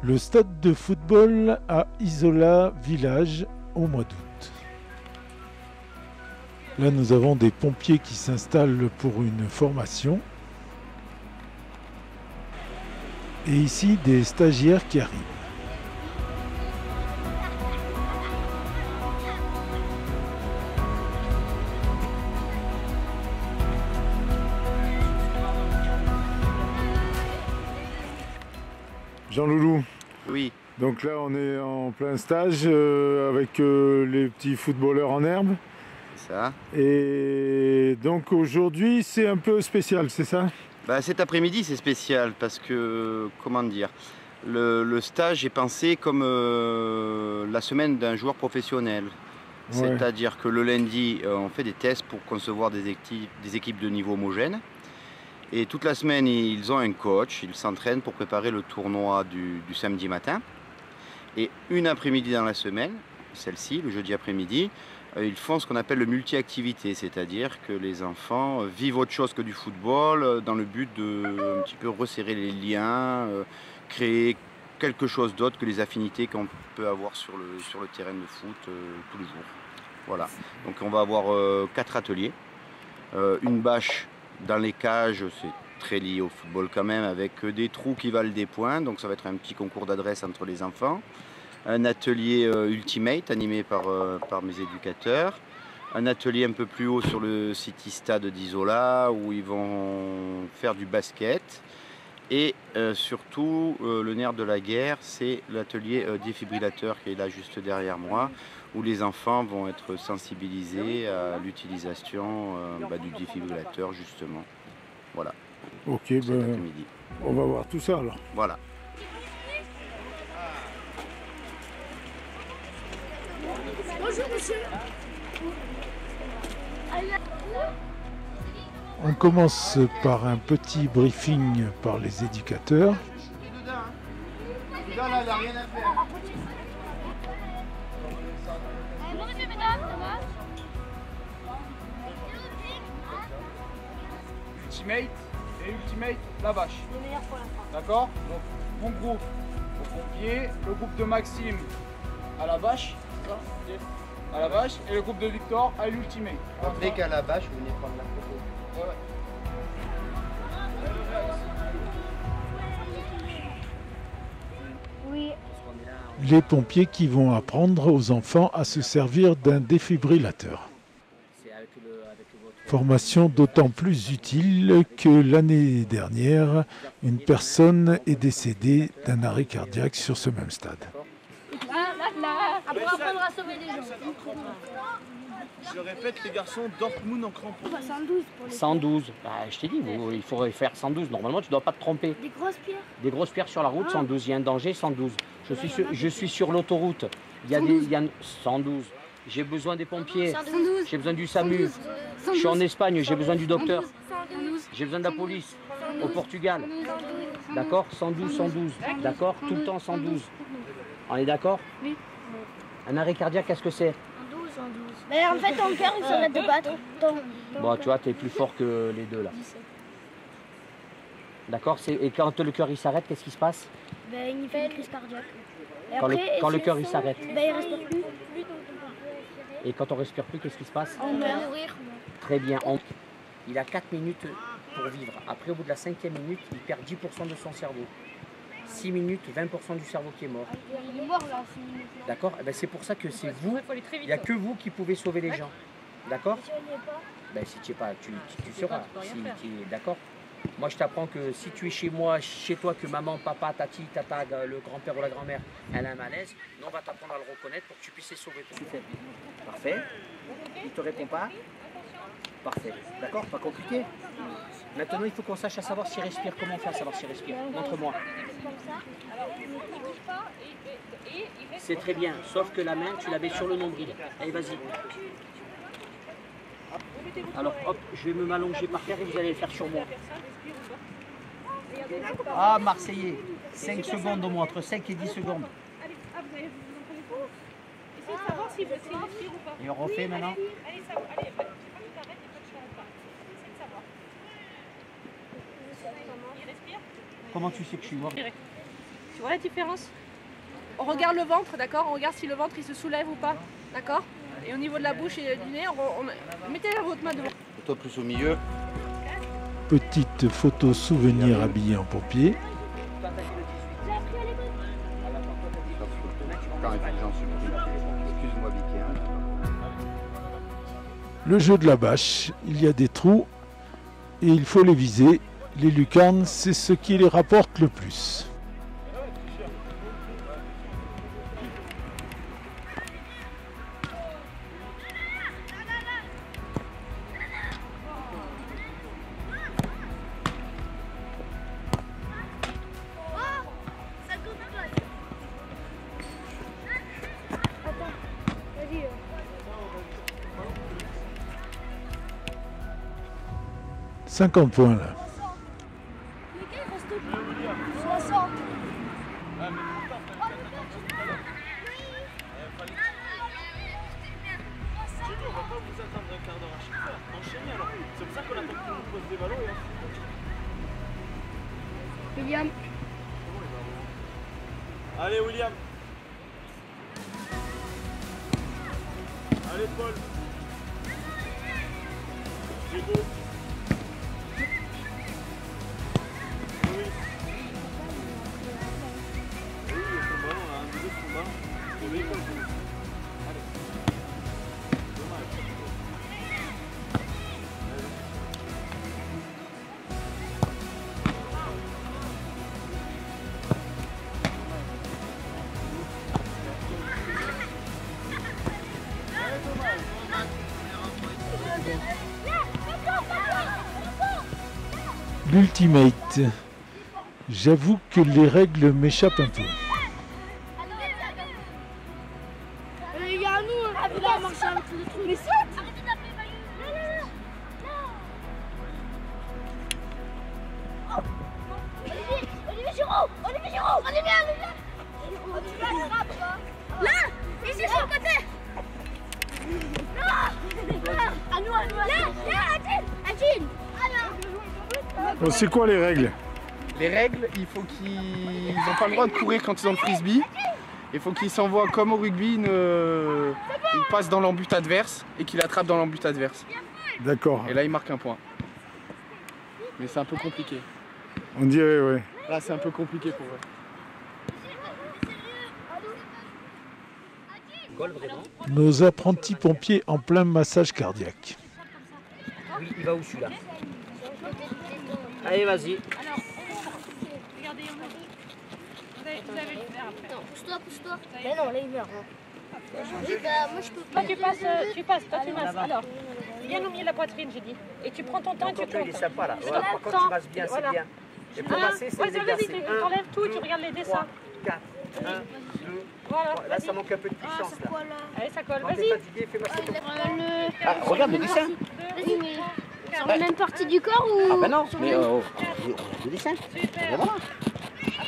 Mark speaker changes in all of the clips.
Speaker 1: le stade de football à Isola Village au mois d'août. Là, nous avons des pompiers qui s'installent pour une formation. Et ici, des stagiaires qui arrivent. Jean-Loulou.
Speaker 2: Oui.
Speaker 1: Donc là, on est en plein stage avec les petits footballeurs en herbe.
Speaker 2: C'est ça.
Speaker 1: Et donc aujourd'hui, c'est un peu spécial, c'est ça?
Speaker 2: Cet après-midi, c'est spécial parce que, comment dire, le stage est pensé comme la semaine d'un joueur professionnel.
Speaker 1: Ouais.
Speaker 2: C'est-à-dire que le lundi, on fait des tests pour concevoir des équipes de niveau homogène. Et toute la semaine, ils ont un coach, ils s'entraînent pour préparer le tournoi du samedi matin. Et une après-midi dans la semaine, celle-ci, le jeudi après-midi, ils font ce qu'on appelle le multi-activité, c'est-à-dire que les enfants vivent autre chose que du football dans le but de un petit peu resserrer les liens, créer quelque chose d'autre que les affinités qu'on peut avoir sur le terrain de foot tous les jours. Voilà, donc on va avoir 4 ateliers, une bâche dans les cages, c'est très lié au football quand même, avec des trous qui valent des points, donc ça va être un petit concours d'adresse entre les enfants. Un atelier Ultimate animé par mes éducateurs. Un atelier un peu plus haut sur le City Stade d'Isola où ils vont faire du basket. Et surtout, le nerf de la guerre, c'est l'atelier défibrillateur qui est là juste derrière moi, où les enfants vont être sensibilisés à l'utilisation du défibrillateur justement. Voilà.
Speaker 1: Ok, on va voir tout ça alors.
Speaker 2: Voilà.
Speaker 3: Bonjour monsieur.
Speaker 1: On commence par un petit briefing par les éducateurs.
Speaker 4: Ultimate et Ultimate la vache. D'accord? Donc mon groupe au pompier, le groupe de Maxime à la vache. À la vache et le groupe de Victor à l'Ultimate.
Speaker 2: Dès qu'à la vache, vous venez prendre la photo.
Speaker 3: Oui.
Speaker 1: Les pompiers qui vont apprendre aux enfants à se servir d'un défibrillateur. Formation d'autant plus utile que l'année dernière, une personne est décédée d'un arrêt cardiaque sur ce même stade.
Speaker 3: Après apprendre à sauver les gens.
Speaker 5: Je répète, les garçons, Dortmund en crampons.
Speaker 3: 112 pour les
Speaker 6: 112, je t'ai dit, il faudrait faire 112. Normalement, tu ne dois pas te tromper.
Speaker 3: Des grosses pierres.
Speaker 6: Des grosses pierres sur la route, 112. Il y a un danger, 112. Je suis sur l'autoroute. Il y a 112. J'ai besoin des pompiers. J'ai besoin du SAMU. Je suis en Espagne, j'ai besoin du docteur. J'ai besoin de la police. Au Portugal. D'accord? 112, 112. D'accord? Tout le temps 112. On est d'accord?
Speaker 3: Oui.
Speaker 6: Un arrêt cardiaque, qu'est-ce que c'est?
Speaker 3: 112. Mais en fait, ton cœur, il s'arrête de battre.
Speaker 6: Bon, tu vois, tu es plus fort que les deux là. D'accord? Et quand le cœur il s'arrête, qu'est-ce qui se passe?
Speaker 3: Il fait une crise cardiaque.
Speaker 6: Quand le cœur il s'arrête.
Speaker 3: Il respire plus.
Speaker 6: Et quand on respire plus, qu'est-ce qui se passe?
Speaker 3: On meurt. Mourir.
Speaker 6: Très bien. Il a 4 minutes pour vivre. Après, au bout de la 5e minute, il perd 10% de son cerveau. 6 minutes, 20% du cerveau qui est mort.
Speaker 3: Il est mort là, 6 minutes.
Speaker 6: D'accord? C'est pour ça que c'est vous, il n'y a que vous qui pouvez sauver les gens. D'accord? Si tu n'y es pas, tu seras. D'accord? Moi, je t'apprends que si tu es chez moi, chez toi, que maman, papa, tati, tata, le grand-père ou la grand-mère, elle a un malaise, nous, on va t'apprendre à le reconnaître pour que tu puisses les sauver. Parfait. Il ne te répond pas? Parfait. D'accord? Pas compliqué? Maintenant, il faut qu'on sache à savoir s'il respire. Comment on fait à savoir s'il respire? Montre-moi. C'est très bien, sauf que la main, tu la mets sur le nombril. Allez, vas-y. Alors, hop, je vais me m'allonger par terre et vous allez le faire sur moi. Ah, Marseillais, 5 secondes au moins, entre 5 et 10 secondes. Et on refait maintenant. Comment tu sais que je suis mort?
Speaker 7: Tu vois la différence? On regarde le ventre, d'accord? On regarde si le ventre il se soulève ou pas, d'accord? Et au niveau de la bouche et du nez, mettez votre main devant.
Speaker 2: Et toi plus au milieu.
Speaker 1: Petite photo souvenir habillé en pompier.
Speaker 2: Excuse-moi, Vicky.
Speaker 1: Le jeu de la bâche, il y a des trous et il faut les viser. Les lucarnes, c'est ce qui les rapporte le plus.
Speaker 3: Vas-y.
Speaker 1: 50 points là.
Speaker 3: 60.
Speaker 5: On va pas vous attendre un quart d'heure à chaque fois. Enchaînez alors. C'est pour ça qu'on attend qu'on nous pose des ballons et
Speaker 3: William.
Speaker 5: Allez William. Allez Paul. Diego. Oui. Oui, il y a son ballon là, un des deux son ballon. Oui, Paul. Allez. Dommage.
Speaker 1: L'ultimate. J'avoue que les règles m'échappent un peu.
Speaker 3: Il y a un nous, on va marcher avec le truc. Mais saute. Arrêtez d'appeler Maïs. Olivier Giraud. Olivier Giraud. Là. Ici sur le côté. À nous. Là, Adil.
Speaker 1: Bon, c'est quoi les règles?
Speaker 4: Les règles, il faut qu'ils n'ont pas le droit de courir quand ils ont le frisbee. Il faut qu'ils s'envoient comme au rugby, ils passent dans l'embut adverse et qu'ils attrapent dans l'embut adverse.
Speaker 1: D'accord.
Speaker 4: Et là, ils marquent un point. Mais c'est un peu compliqué.
Speaker 1: On dirait, ouais.
Speaker 4: Là, c'est un peu compliqué pour eux.
Speaker 1: Nos apprentis pompiers en plein massage cardiaque.
Speaker 6: Oui, il va où celui-là? Allez, vas-y.
Speaker 7: Alors, regardez, vous allez le faire après.
Speaker 3: Non, pousse-toi. Mais non, là il meurt. Oui, bah, moi je peux pas.
Speaker 7: Toi, tu passes, toi, tu masses. Alors, viens au milieu de la poitrine, j'ai dit. Et tu prends ton temps et tu
Speaker 6: Donc là, il est
Speaker 7: comptes.
Speaker 6: sympa là. Voilà, quand tu masses bien, c'est
Speaker 7: Voilà.
Speaker 6: bien. Et pour
Speaker 7: Ah,
Speaker 6: masser, c'est
Speaker 7: ouais,
Speaker 6: les
Speaker 7: vas-y,
Speaker 6: exercices.
Speaker 7: tu enlèves tout, tu regardes les dessins.
Speaker 6: 4, 1, 2,
Speaker 7: Voilà,
Speaker 6: là
Speaker 7: vas-y.
Speaker 6: ça manque un peu de puissance là.
Speaker 7: Allez, ça colle,
Speaker 6: Quand t'es
Speaker 7: vas-y.
Speaker 6: fatigué, fais masser ton...
Speaker 3: Ah,
Speaker 6: regarde le dessin.
Speaker 3: Vas-y, mais sur la même partie du corps ou.
Speaker 6: Ah bah non, mais le dessin. Et voilà.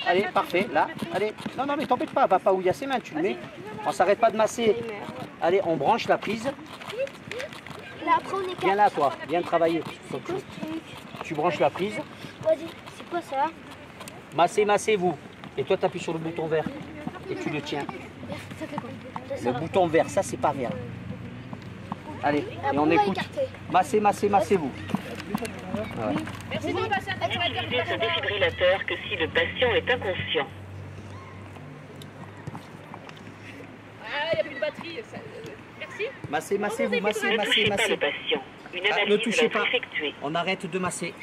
Speaker 6: Allez, parfait, là, allez. Non, mais t'embête pas, va pas où il y a ses mains, tu le mets. On s'arrête pas de masser. Allez, on branche la prise.
Speaker 3: Là, après on est
Speaker 6: Viens là, toi, viens travailler. Tu branches la prise.
Speaker 3: Vas-y, c'est quoi ça?
Speaker 6: Massez-vous. Et toi, t'appuies sur le bouton vert. Et tu le tiens.
Speaker 3: Ça fait quoi?
Speaker 6: Le bouton vert, ça c'est pas vert. Allez, et on
Speaker 3: va
Speaker 6: écoute.
Speaker 3: écarter.
Speaker 6: Massez-vous.
Speaker 7: Merci de passer à
Speaker 8: N'utilisez ce défibrillateur que si le patient est inconscient.
Speaker 7: Ah, il n'y a plus de batterie. Merci.
Speaker 6: Massez-vous.
Speaker 8: Ne touchez pas le patient. Une
Speaker 6: Ah, ne
Speaker 8: analyse
Speaker 6: touchez
Speaker 8: va
Speaker 6: pas.
Speaker 8: être effectuée.
Speaker 6: On arrête de masser.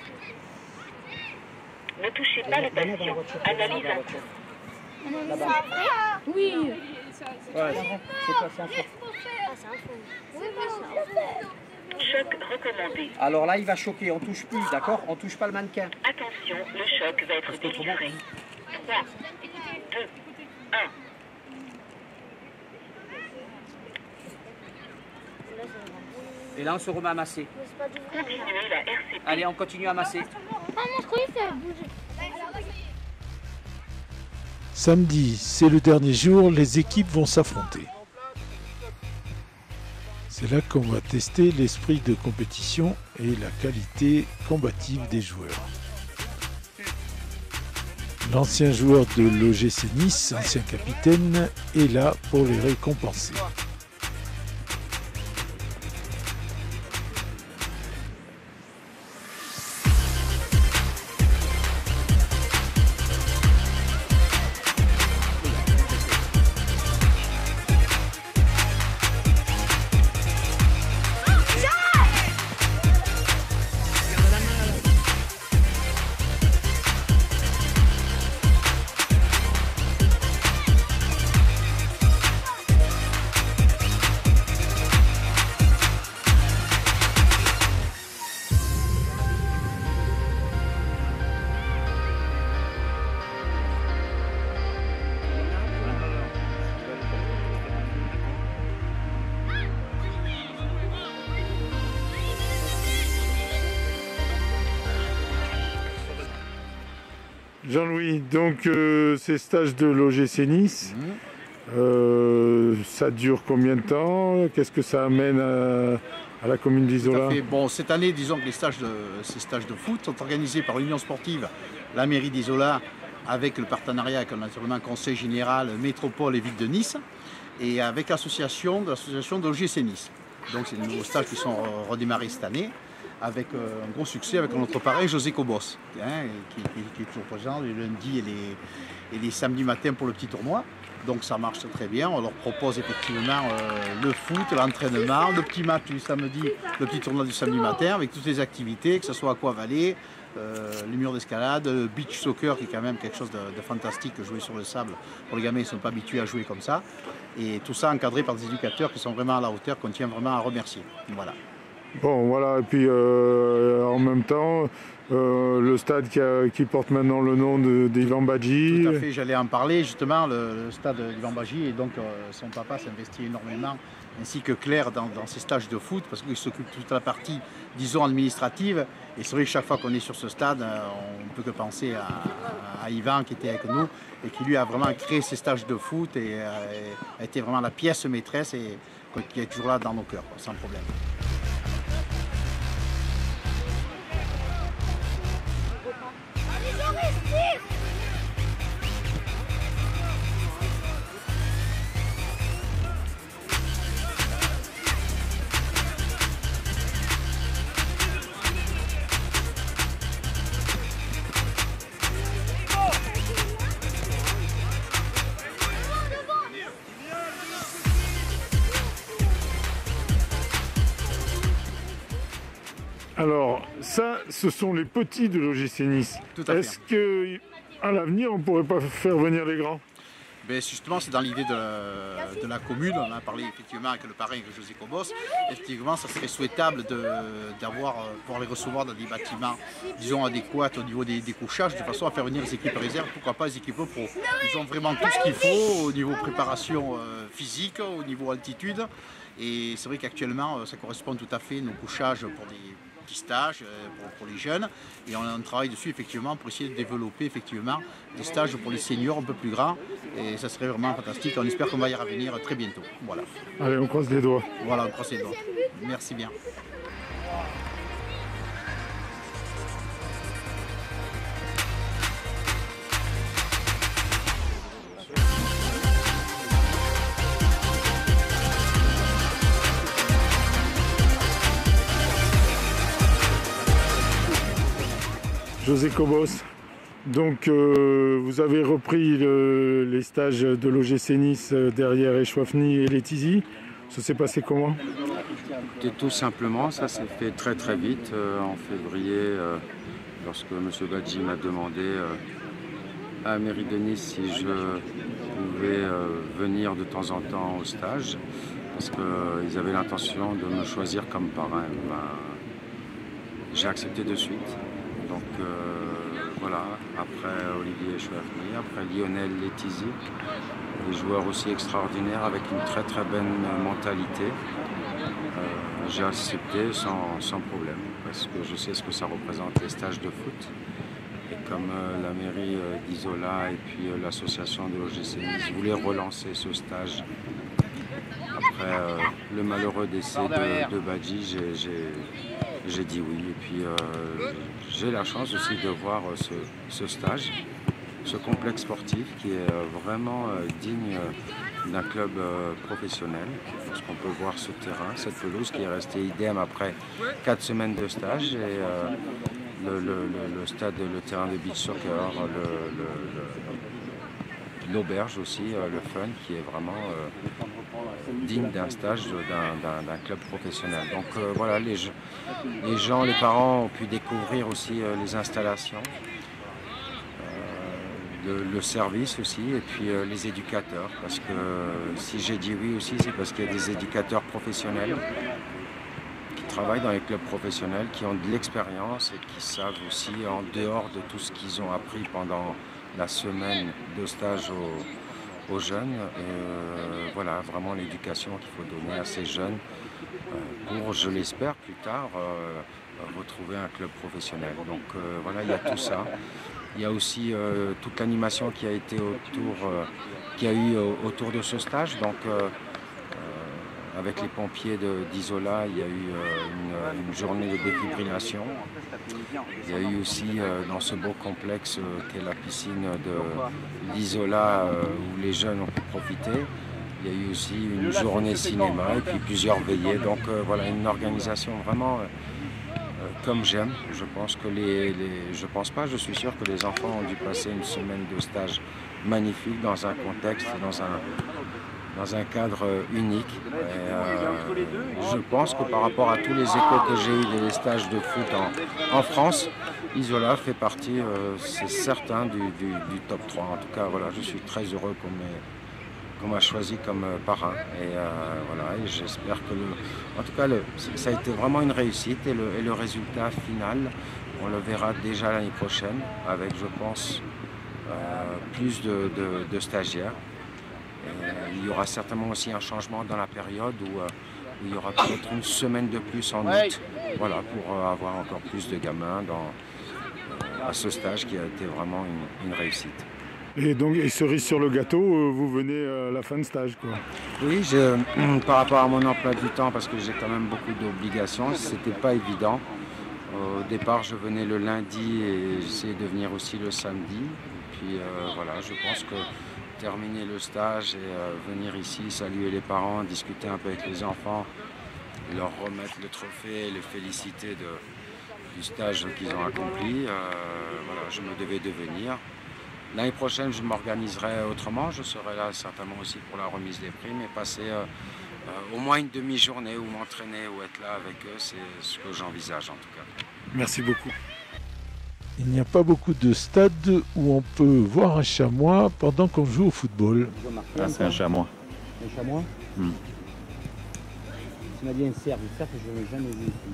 Speaker 8: Ne touchez pas le patient. Analyse en cours.
Speaker 6: Là-bas.
Speaker 3: Oui.
Speaker 6: Ouais, c'est quoi, c'est un faux.
Speaker 3: Ah, c'est un fond. Oui, c'est un fond.
Speaker 8: Choc recommandé.
Speaker 6: Alors là, il va choquer, on touche plus, d'accord? On touche pas le mannequin.
Speaker 8: Attention, le choc va être délivré. 3, 2, 1.
Speaker 6: Et là, on se remet à masser.
Speaker 8: Continuez la RCP.
Speaker 6: Allez, on continue à masser.
Speaker 3: Ah non, je croyais que ça bougeait.
Speaker 1: Samedi, c'est le dernier jour, les équipes vont s'affronter. C'est là qu'on va tester l'esprit de compétition et la qualité combative des joueurs. L'ancien joueur de l'OGC Nice, ancien capitaine, est là pour les récompenser.
Speaker 9: Jean-Louis, donc ces stages de l'OGC Nice, ça dure combien de temps? Qu'est-ce que ça amène à la commune d'Isola?
Speaker 10: Bon, cette année, disons que ces stages de foot sont organisés par l'Union sportive, la mairie d'Isola, avec le partenariat avec naturellement Conseil général, Métropole et Ville de Nice, et avec l'association de l'OGC Nice. Donc c'est des nouveaux stages qui sont redémarrés cette année, avec un gros succès avec notre parrain José Cobos, qui est toujours présent les lundis et les samedis matins pour le petit tournoi. Donc ça marche très bien, on leur propose effectivement le foot, l'entraînement, le petit match du samedi, le petit tournoi du samedi matin, avec toutes les activités, que ce soit aquavallée, les murs d'escalade, le beach soccer qui est quand même quelque chose de fantastique, jouer sur le sable. Pour les gamins, ils ne sont pas habitués à jouer comme ça. Et tout ça encadré par des éducateurs qui sont vraiment à la hauteur, qu'on tient vraiment à remercier. Voilà.
Speaker 9: Bon, voilà, et puis en même temps, le stade qui porte maintenant le nom d'Ivan Badji.
Speaker 10: Tout à fait, j'allais en parler justement, le stade d'Ivan Badji, et donc son papa s'investit énormément, ainsi que Claire dans ces stages de foot, parce qu'il s'occupe de toute la partie, disons, administrative. Et c'est vrai que chaque fois qu'on est sur ce stade, on ne peut que penser à Ivan qui était avec nous, et qui lui a vraiment créé ces stages de foot, et a été vraiment la pièce maîtresse, et qui est toujours là dans nos cœurs, sans problème.
Speaker 9: Alors, ça, ce sont les petits de l'OGC Nice. Est-ce qu'à l'avenir, on ne pourrait pas faire venir les grands?
Speaker 10: Ben justement, c'est dans l'idée de la commune. On a parlé effectivement avec le parrain José Cobos. Effectivement, ça serait souhaitable pouvoir les recevoir dans des bâtiments, disons, adéquats au niveau des couchages, de façon à faire venir les équipes réserves, pourquoi pas les équipes pro. Ils ont vraiment tout ce qu'il faut au niveau préparation physique, au niveau altitude. Et c'est vrai qu'actuellement, ça correspond tout à fait, nos couchages pour des petits stages pour les jeunes, et on travaille dessus effectivement pour essayer de développer effectivement des stages pour les seniors un peu plus grands, et ça serait vraiment fantastique. On espère qu'on va y revenir très bientôt. Voilà.
Speaker 9: Allez, on croise les doigts.
Speaker 10: Voilà, on croise les doigts. Merci bien.
Speaker 9: José Cobos, donc vous avez repris les stages de l'OGC Nice derrière Échouafny et Létizy. Ça s'est passé comment?
Speaker 11: Tout simplement, ça s'est fait très très vite en février, lorsque M. Badji m'a demandé à la mairie de Nice si je pouvais venir de temps en temps au stage, parce qu'ils avaient l'intention de me choisir comme parrain. J'ai accepté de suite. Donc voilà, après Olivier Échouafny, après Lionel Létizy, des joueurs aussi extraordinaires avec une très très bonne mentalité. J'ai accepté sans problème, parce que je sais ce que ça représente les stages de foot. Et comme la mairie d'Isola et puis l'association de l'OGC Nice voulaient relancer ce stage, après le malheureux décès de Badji, j'ai dit oui. Et puis j'ai la chance aussi de voir ce stage, ce complexe sportif qui est vraiment digne d'un club professionnel. Parce qu'on peut voir ce terrain, cette pelouse qui est restée idem après 4 semaines de stage. Et le stade, le terrain de beach soccer, l'auberge aussi, le fun, qui est vraiment digne d'un stage d'un club professionnel. Donc voilà, les gens, les parents ont pu découvrir aussi les installations, le service aussi, et puis les éducateurs. Parce que si j'ai dit oui aussi, c'est parce qu'il y a des éducateurs professionnels qui travaillent dans les clubs professionnels, qui ont de l'expérience et qui savent aussi, en dehors de tout ce qu'ils ont appris pendant la semaine de stage aux jeunes, voilà, vraiment l'éducation qu'il faut donner à ces jeunes pour, je l'espère, plus tard, retrouver un club professionnel. Donc voilà, il y a tout ça. Il y a aussi toute l'animation qui a été autour de ce stage. Donc avec les pompiers d'Isola, il y a eu une journée de défibrillation. Il y a eu aussi dans ce beau complexe qu'est la piscine d'Isola où les jeunes ont pu profiter. Il y a eu aussi une journée cinéma et puis plusieurs veillées. Donc voilà, une organisation vraiment comme j'aime. Je pense que je suis sûr que les enfants ont dû passer une semaine de stage magnifique dans un contexte, dans un cadre unique. Et, je pense que par rapport à tous les échos que j'ai eus des stages de foot en France, Isola fait partie, c'est certain, du top 3. En tout cas, voilà, je suis très heureux qu'on m'a choisi comme parrain. Et voilà, et j'espère que en tout cas, ça a été vraiment une réussite. Et le résultat final, on le verra déjà l'année prochaine, avec, je pense, plus de stagiaires. Il y aura certainement aussi un changement dans la période où il y aura peut-être une semaine de plus en août, voilà, pour avoir encore plus de gamins à ce stage qui a été vraiment une réussite.
Speaker 9: Et donc, et cerise sur le gâteau, vous venez à la fin de stage, quoi.
Speaker 11: Oui, par rapport à mon emploi du temps, parce que j'ai quand même beaucoup d'obligations, c'était pas évident. Au départ, je venais le lundi et j'essayais de venir aussi le samedi. Puis voilà, je pense que terminer le stage et venir ici, saluer les parents, discuter un peu avec les enfants, leur remettre le trophée et les féliciter du stage qu'ils ont accompli. Voilà, je me devais de venir. L'année prochaine, je m'organiserai autrement. Je serai là certainement aussi pour la remise des primes et passer au moins une demi-journée ou m'entraîner ou être là avec eux, c'est ce que j'envisage en tout cas.
Speaker 9: Merci beaucoup.
Speaker 1: Il n'y a pas beaucoup de stades où on peut voir un chamois pendant qu'on joue au football.
Speaker 12: Ah, c'est un chamois.
Speaker 6: Un chamois Tu m'as dit un cerf. Le cerf, je ne l'ai jamais vu ici.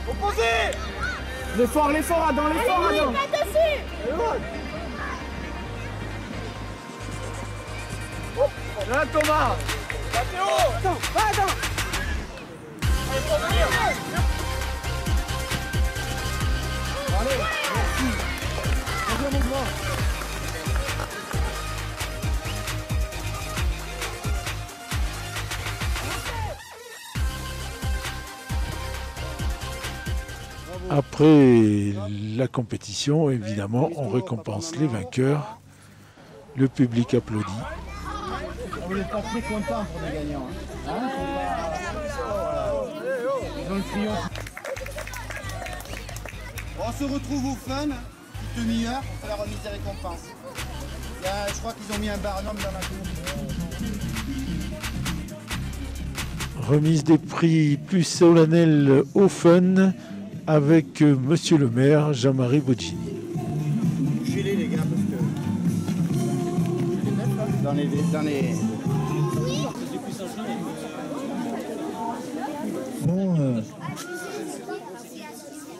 Speaker 4: Opposé. L'effort, Adam, l'effort, Adam. Là, Thomas. Mathéo. Attends, Adam. Allez, pour venir. Allez, merci. Bonjour, mouvement.
Speaker 1: Après la compétition, évidemment, on récompense les vainqueurs. Le public applaudit.
Speaker 10: On n'est pas très contents pour les gagnants. Hein, ils ont le triomphe. On se retrouve au fun, une demi-heure pour la remise des récompenses. Je crois qu'ils ont mis un barnum dans la cour.
Speaker 1: Remise des prix plus solennelle au fun avec Monsieur le maire Jean-Marie Boggini.
Speaker 10: Gêlez les gars parce que... Dans les...
Speaker 12: Bon,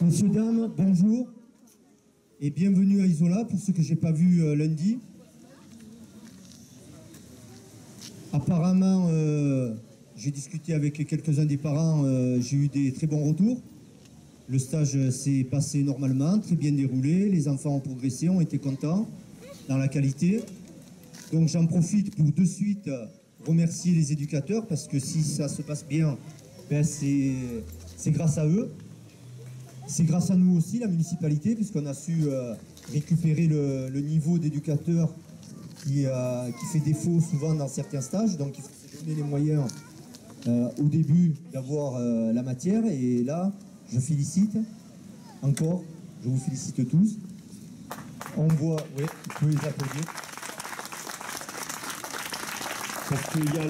Speaker 12: messieurs, dames, bonjour et bienvenue à Isola pour ceux que j'ai pas vu lundi. Apparemment, j'ai discuté avec quelques-uns des parents, j'ai eu des très bons retours. Le stage s'est passé normalement, très bien déroulé, les enfants ont progressé, ont été contents dans la qualité. Donc j'en profite pour de suite remercier les éducateurs parce que si ça se passe bien, ben c'est grâce à eux. C'est grâce à nous aussi, la municipalité, puisqu'on a su récupérer le niveau d'éducateur qui fait défaut souvent dans certains stages. Donc il faut se donner les moyens au début d'avoir la matière. Et là, je félicite encore, je vous félicite tous. On voit, oui, vous pouvez les applaudir. Parce qu'il y a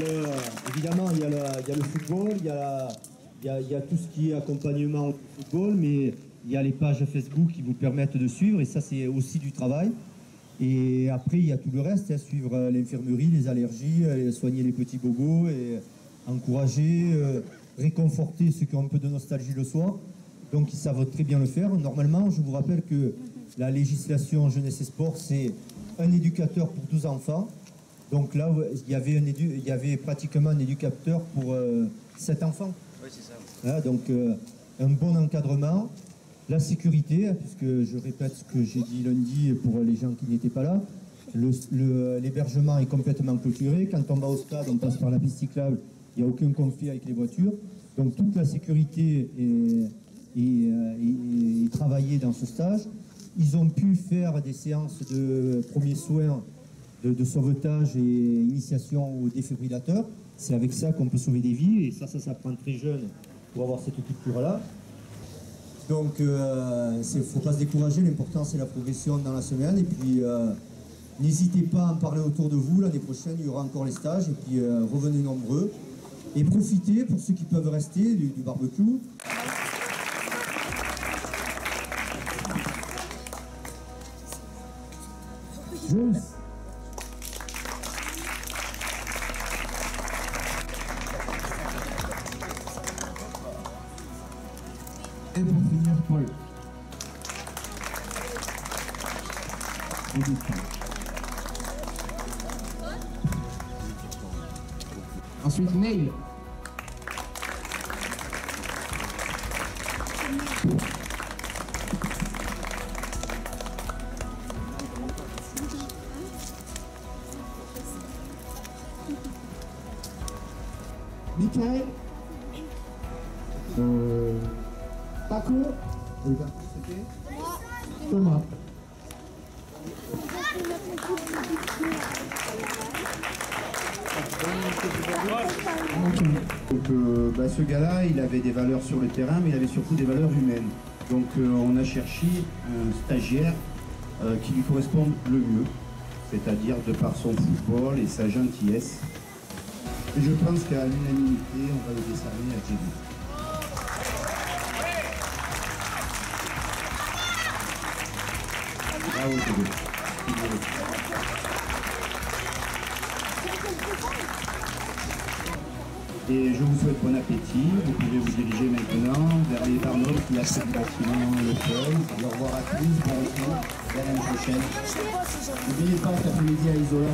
Speaker 12: évidemment, il y a le football, il y a tout ce qui est accompagnement au football, mais il y a les pages Facebook qui vous permettent de suivre, et ça c'est aussi du travail. Et après, il y a tout le reste, suivre l'infirmerie, les allergies, soigner les petits bobos, et encourager, réconforter ceux qui ont un peu de nostalgie le soir. Donc ils savent très bien le faire. Normalement, je vous rappelle que la législation jeunesse et sport, c'est un éducateur pour 12 enfants. Donc là, il y avait pratiquement un éducateur pour 7 enfants.
Speaker 6: Oui, c'est ça.
Speaker 12: Voilà, donc un bon encadrement, la sécurité, puisque je répète ce que j'ai dit lundi pour les gens qui n'étaient pas là, l'hébergement est complètement clôturé. Quand on va au stade, on passe par la piste cyclable, il n'y a aucun conflit avec les voitures. Donc toute la sécurité est travaillée dans ce stage. Ils ont pu faire des séances de premiers soins, de sauvetage et initiation au défibrillateur. C'est avec ça qu'on peut sauver des vies, et ça s'apprend très jeune pour avoir cette culture-là. Donc, il ne faut pas se décourager, l'important c'est la progression dans la semaine, et puis n'hésitez pas à en parler autour de vous. L'année prochaine, il y aura encore les stages, et puis revenez nombreux, et profitez, pour ceux qui peuvent rester, du barbecue. Jules. Et pour finir, Paul.
Speaker 13: Ensuite, Neil. Michael. Paco. Thomas.
Speaker 12: Donc, ce gars-là, il avait des valeurs sur le terrain, mais il avait surtout des valeurs humaines. Donc on a cherché un stagiaire qui lui corresponde le mieux, c'est-à-dire de par son football et sa gentillesse. Et je pense qu'à l'unanimité, on va le décerner à Jésus. Bravo, Jésus. Et je vous souhaite bon appétit. Vous pouvez vous diriger maintenant vers les barnots qui accèdent du bâtiment le sol. Au revoir à tous, bon retour, et à l'année prochaine. N'oubliez pas cet après-midi à Isola.